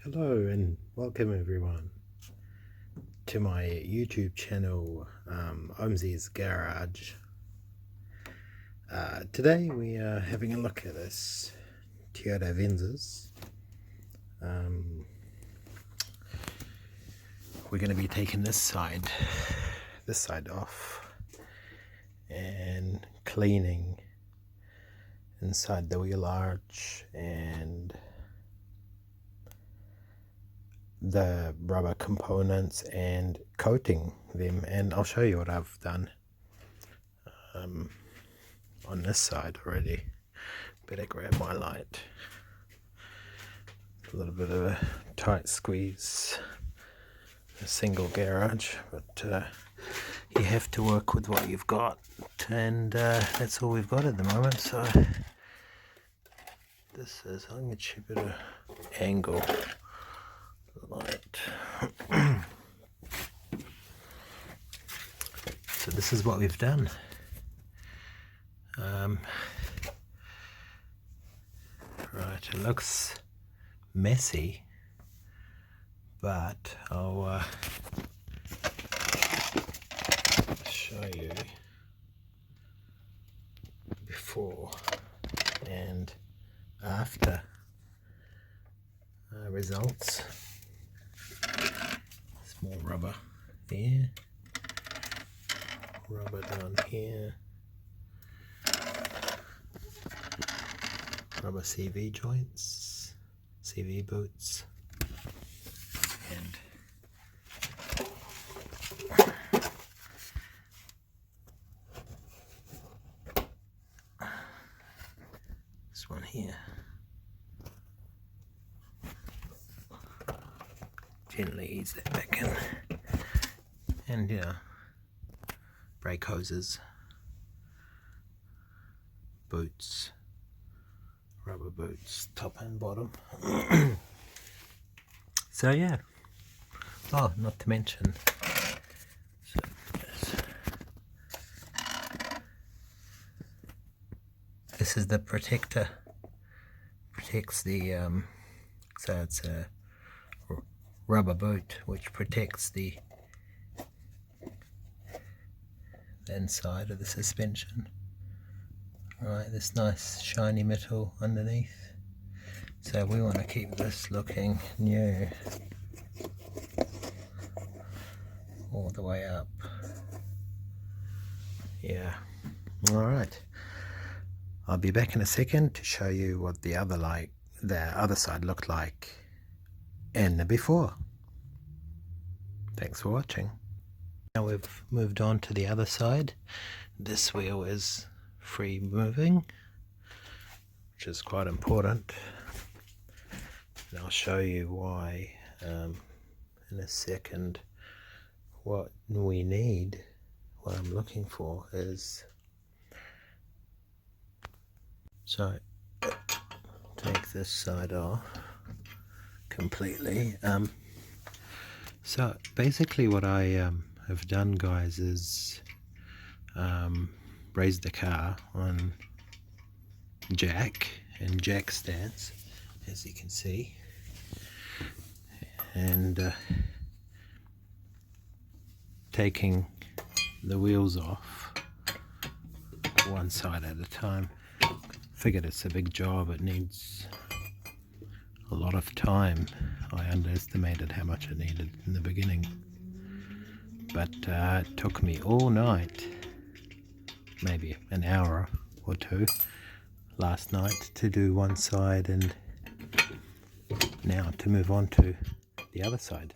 Hello and welcome everyone to my YouTube channel, Avensis Garage. Today we are having a look at this Toyota Avensis. We're going to be taking this side off and cleaning inside the wheel arch and the rubber components and coating them, and I'll show you what I've done on this side already. Better grab my light. A little bit of a tight squeeze, a single garage, but you have to work with what you've got, and that's all we've got at the moment. So this is, I'm going to chip it an angle light. So this is what we've done. Right, it looks messy, but I'll show you before and after results. Small rubber there, rubber down here, rubber CV joints, CV boots, and this one here. Gently ease that back in, and brake hoses, boots, rubber boots, top and bottom. So yeah, oh, not to mention, so this is the protector, protects the so it's a rubber boot which protects the inside of the suspension. Right, this nice shiny metal underneath. So we want to keep this looking new all the way up. Yeah. Alright. I'll be back in a second to show you what the other side looked like and the before. Thanks for watching. Now we've moved on to the other side. This wheel is free moving, which is quite important, and I'll show you why in a second. What we need, what I'm looking for is, so take this side off completely. So basically what I have done, guys, is raise the car on jack and jack stance, as you can see, and taking the wheels off one side at a time. Figured it's a big job, it needs a lot of time. I underestimated how much it needed in the beginning, but it took me all night, maybe an hour or two last night, to do one side, and now to move on to the other side.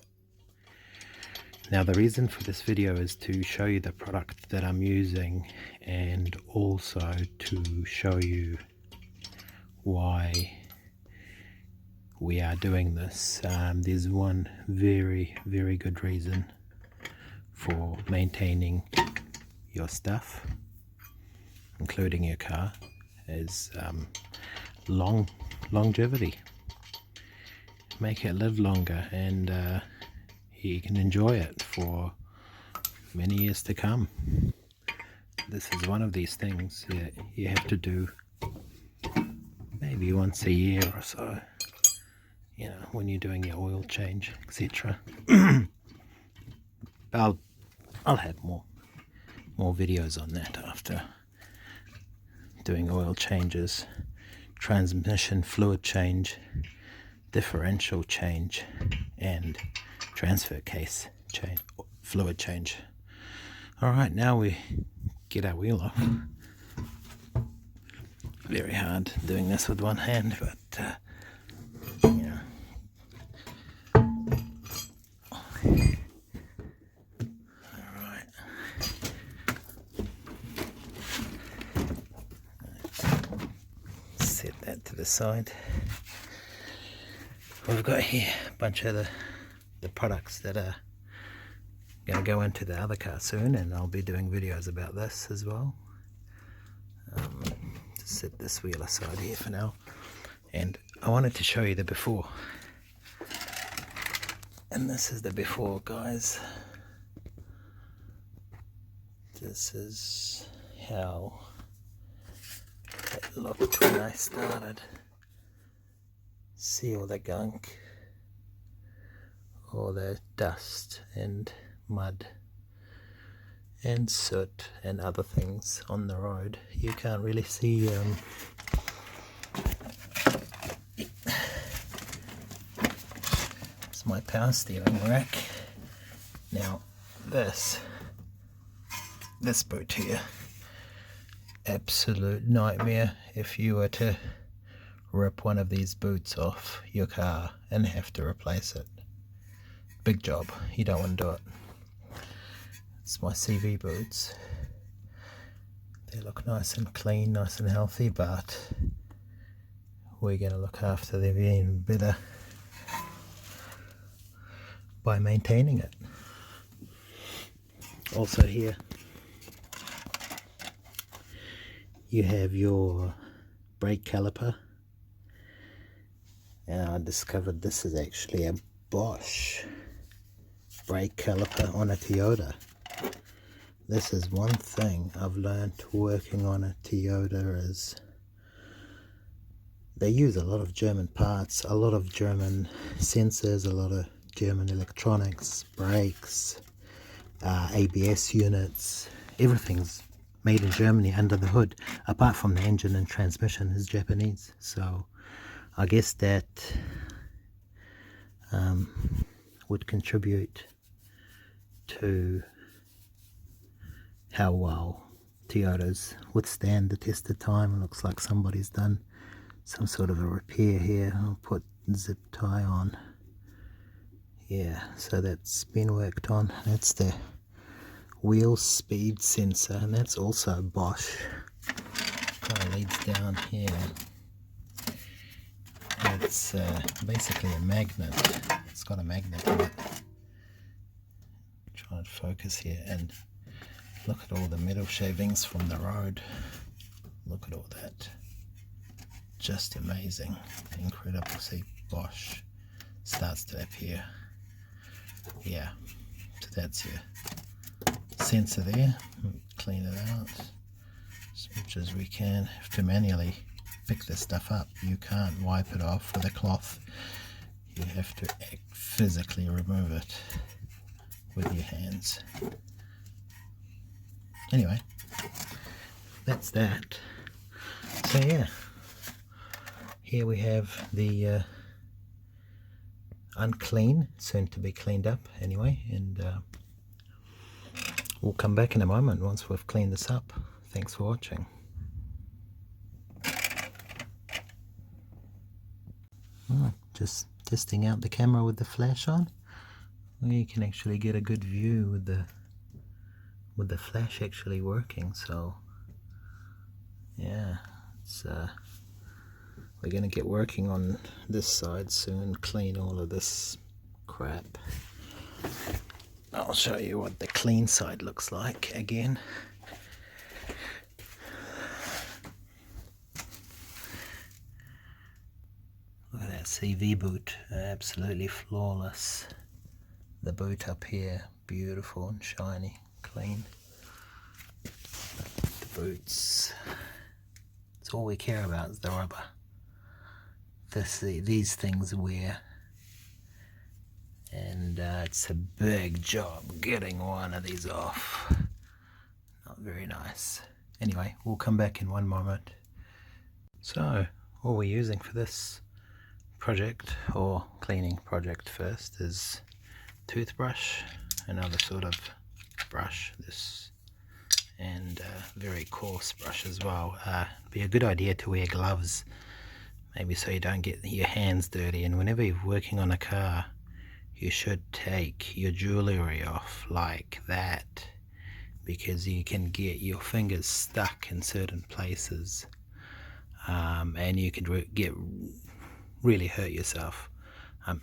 Now the reason for this video is to show you the product that I'm using, and also to show you why we are doing this. There's one very good reason for maintaining your stuff, including your car, is longevity. Make it live longer, and you can enjoy it for many years to come. This is one of these things that you have to do maybe once a year or so. you know, when you're doing your oil change, etc. I'll have more videos on that after doing oil changes, transmission fluid change, differential change, and transfer case change, fluid change. Alright, now we get our wheel off. Very hard doing this with one hand, but yeah. Alright. Set that to the side. We've got here a bunch of the products that are going to go into the other car soon, and I'll be doing videos about this as well. Just set this wheel aside here for now, and I wanted to show you the before, and this is the before, guys. This is how it looked when I started. See all the gunk, all the dust and mud and soot and other things on the road. You can't really see it's my power steering rack. Now this boot here, absolute nightmare if you were to rip one of these boots off your car and have to replace it. Big job, you don't want to do it. It's my CV boots. They look nice and clean, nice and healthy, but we're going to look after them even better by maintaining it. Also here you have your brake caliper, and I discovered this is actually a Bosch brake caliper on a Toyota. This is one thing I've learned working on a Toyota, is they use a lot of German parts, a lot of German sensors, a lot of German electronics, brakes, ABS units. Everything's made in Germany under the hood, apart from the engine and transmission is Japanese. So I guess that would contribute to how well Toyotas withstand the test of time. It looks like somebody's done some sort of a repair here. I'll put zip tie on. Yeah, so that's been worked on. That's the wheel speed sensor, and that's also Bosch. Kind of leads down here. It's basically a magnet. It's got a magnet in it. Try and focus here, and look at all the metal shavings from the road. Look at all that. Just amazing. Incredible. See, Bosch starts to appear. Yeah, so that's your sensor there. Clean it out as much as we can. Have to manually pick this stuff up. You can't wipe it off with a cloth. You have to physically remove it with your hands. Anyway, that's that. So yeah, here we have the unclean, soon to be cleaned up anyway, and we'll come back in a moment once we've cleaned this up. Thanks for watching. Just testing out the camera with the flash on. You can actually get a good view with the flash actually working. So yeah, it's we're gonna get working on this side soon, clean all of this crap. I'll show you what the clean side looks like again. Look at that CV boot, absolutely flawless. The boot up here, beautiful and shiny, clean. The boots, it's all we care about is the rubber. These things wear and it's a big job getting one of these off. Not very nice. Anyway, we'll come back in one moment. So all we're using for this project, or cleaning project first, is toothbrush, another sort of brush, this, and a very coarse brush as well. Be a good idea to wear gloves, maybe so you don't get your hands dirty, and whenever you're working on a car you should take your jewellery off like that, because you can get your fingers stuck in certain places, and you could really hurt yourself.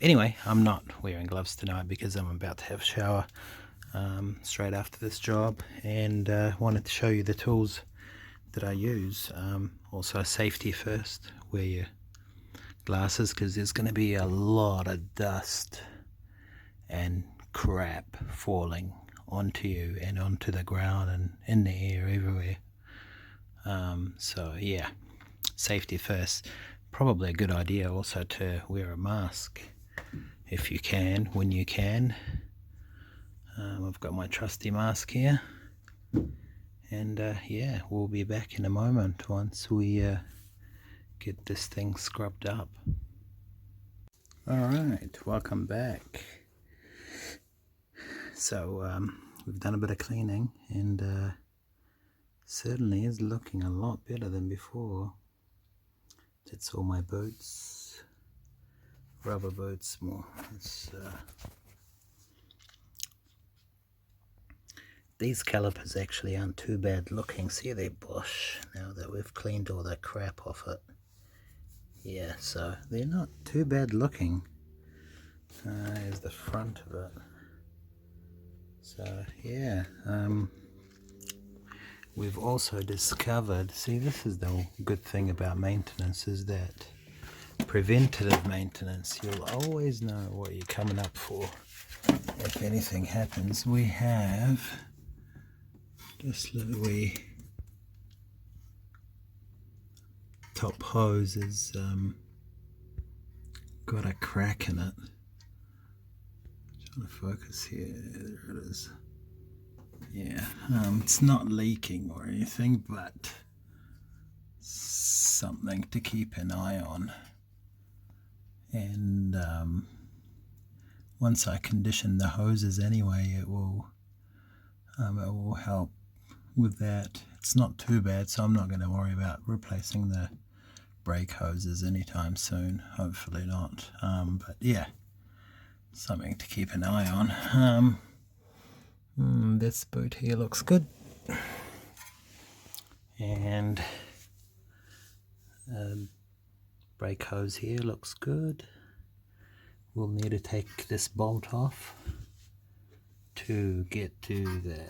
Anyway, I'm not wearing gloves tonight because I'm about to have a shower straight after this job, and wanted to show you the tools that I use. Also, safety first, wear your glasses because there's going to be a lot of dust and crap falling onto you and onto the ground and in the air everywhere. So yeah, safety first. Probably a good idea also to wear a mask if you can, when you can. I've got my trusty mask here, and yeah, we'll be back in a moment once we get this thing scrubbed up. Alright, welcome back. So we've done a bit of cleaning, and certainly is looking a lot better than before. That's all my boots, rubber boots more. These calipers actually aren't too bad looking. See, they're bush now that we've cleaned all the crap off it. Yeah, so they're not too bad looking. Here's the front of it. So yeah, we've also discovered, see, this is the good thing about maintenance, is that preventative maintenance, you'll always know what you're coming up for if anything happens. We have this little wee top hose has got a crack in it. Trying to focus here, there it is. Yeah, it's not leaking or anything, but something to keep an eye on. And once I condition the hoses anyway, it will help with that. It's not too bad, so I'm not going to worry about replacing the brake hoses anytime soon, hopefully not. But yeah, something to keep an eye on. This boot here looks good, and brake hose here looks good. We'll need to take this bolt off to get to the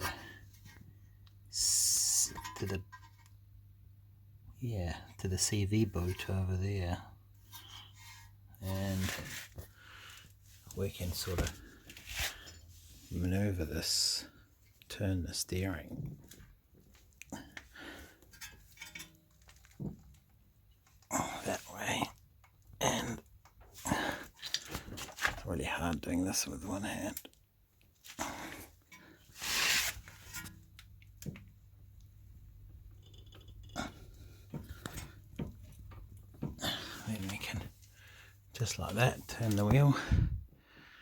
CV boot over there, and we can sort of maneuver this, turn the steering that way, and it's really hard doing this with one hand. Then we can, just like that, turn the wheel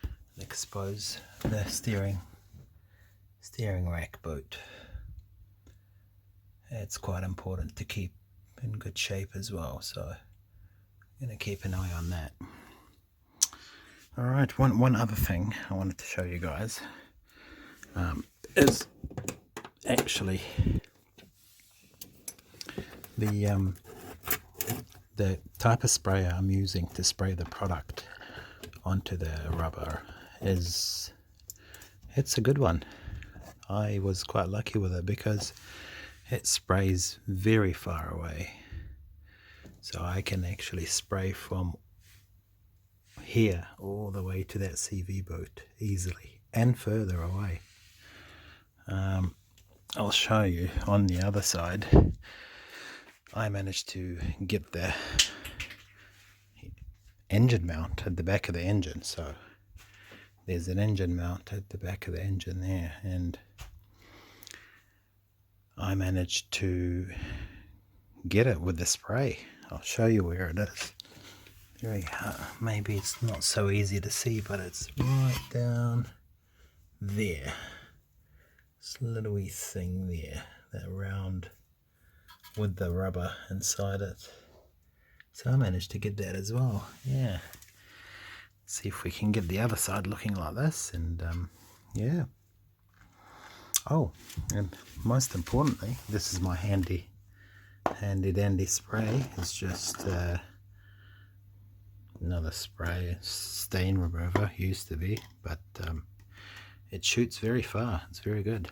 and expose the steering rack boot. It's quite important to keep in good shape as well, so I'm going to keep an eye on that. Alright, one other thing I wanted to show you guys is actually the type of sprayer I'm using to spray the product onto the rubber. It's a good one. I was quite lucky with it because it sprays very far away, so I can actually spray from here all the way to that CV boot easily, and further away. I'll show you on the other side. I managed to get the engine mount at the back of the engine, so there's an engine mount at the back of the engine there, and I managed to get it with the spray. I'll show you where it is. Very hard. Maybe it's not so easy to see, but it's right down there. This little wee thing there, that round with the rubber inside it. So I managed to get that as well. Yeah. See if we can get the other side looking like this, and yeah. Oh, and most importantly, this is my handy dandy spray. It's just another spray, stain remover, used to be, but it shoots very far. It's very good.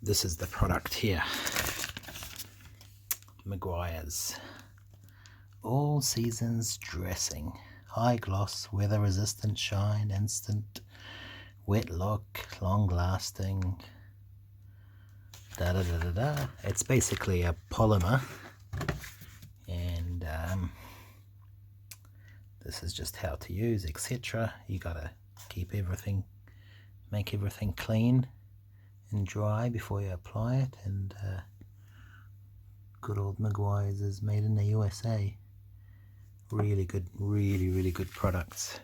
This is the product here. Meguiar's All Seasons Dressing. High gloss, weather resistant shine, instant wet look, long lasting. Da da da da da. It's basically a polymer, and this is just how to use, etc. You gotta keep everything, make everything clean and dry before you apply it. And good old Meguiar's is made in the USA. Really good, really good products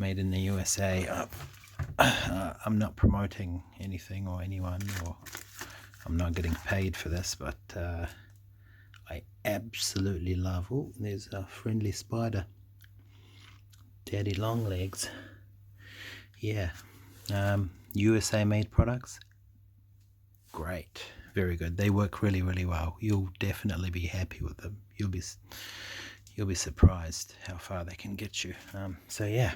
made in the USA. I'm not promoting anything or anyone, or I'm not getting paid for this, but I absolutely love. Oh, there's a friendly spider, daddy long legs. Yeah, USA made products, great, very good. They work really well. You'll definitely be happy with them. You'll be surprised how far they can get you. So yeah,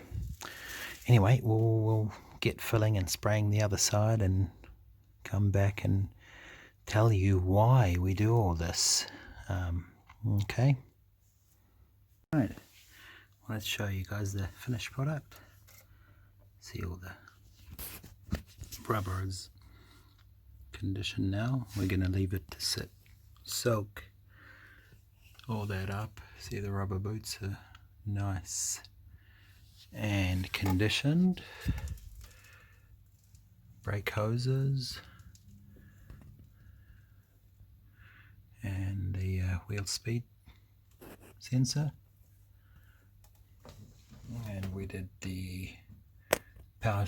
anyway, we'll get filling and spraying the other side and come back and tell you why we do all this. Okay, right, let's show you guys the finished product. See, all the rubber is conditioned now. We're going to leave it to sit, soak all that up. See, the rubber boots are nice and conditioned. Brake hoses and the wheel speed sensor, and we did the power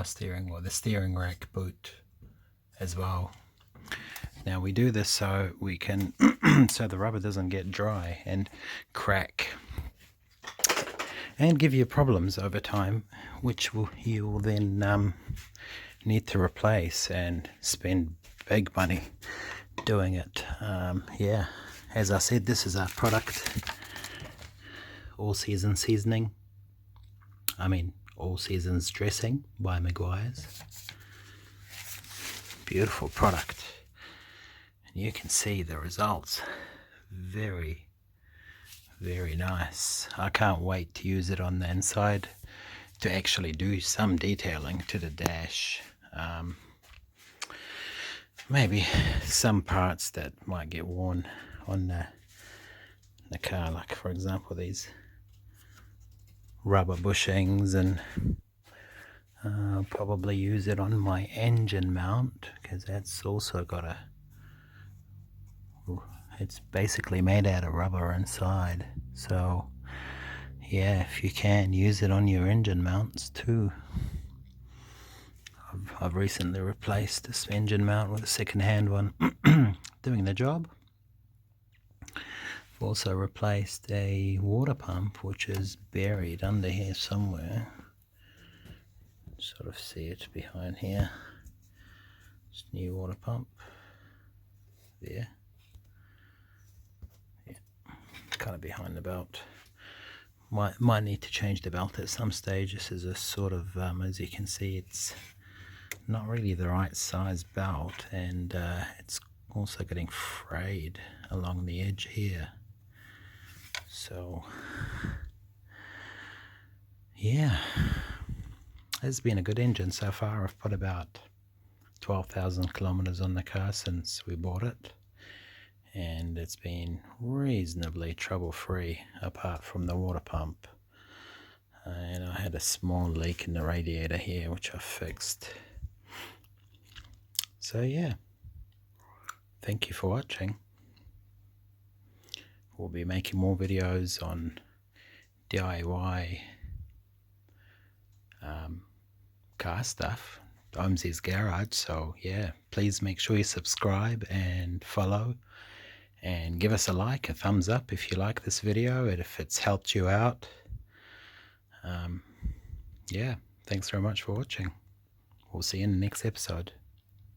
steering, or the steering rack boot as well. Now we do this so we can so the rubber doesn't get dry and crack and give you problems over time, which you will then need to replace and spend big money doing it. Yeah, as I said, this is our product, All Seasons Seasoning. All Seasons Dressing by Meguiar's. Beautiful product. And you can see the results. Very nice. I can't wait to use it on the inside, to actually do some detailing to the dash. Maybe some parts that might get worn on the car, like for example these rubber bushings, and I'll probably use it on my engine mount, because that's also got it's basically made out of rubber inside. So yeah, if you can, use it on your engine mounts too. I've recently replaced this engine mount with a second-hand one, doing the job. I've also replaced a water pump, which is buried under here somewhere. Sort of see it behind here. It's a new water pump there. Yeah, kind of behind the belt. Might need to change the belt at some stage. This is a sort of, as you can see, it's not really the right size belt, and it's also getting frayed along the edge here. So yeah, it's been a good engine so far. I've put about 12,000 kilometers on the car since we bought it, and it's been reasonably trouble free apart from the water pump. and I had a small leak in the radiator here, which I fixed. So yeah, thank you for watching. We'll be making more videos on DIY car stuff, Avensis garage. So yeah, please make sure you subscribe and follow, and give us a like, a thumbs up if you like this video and if it's helped you out. Yeah, thanks very much for watching. We'll see you in the next episode.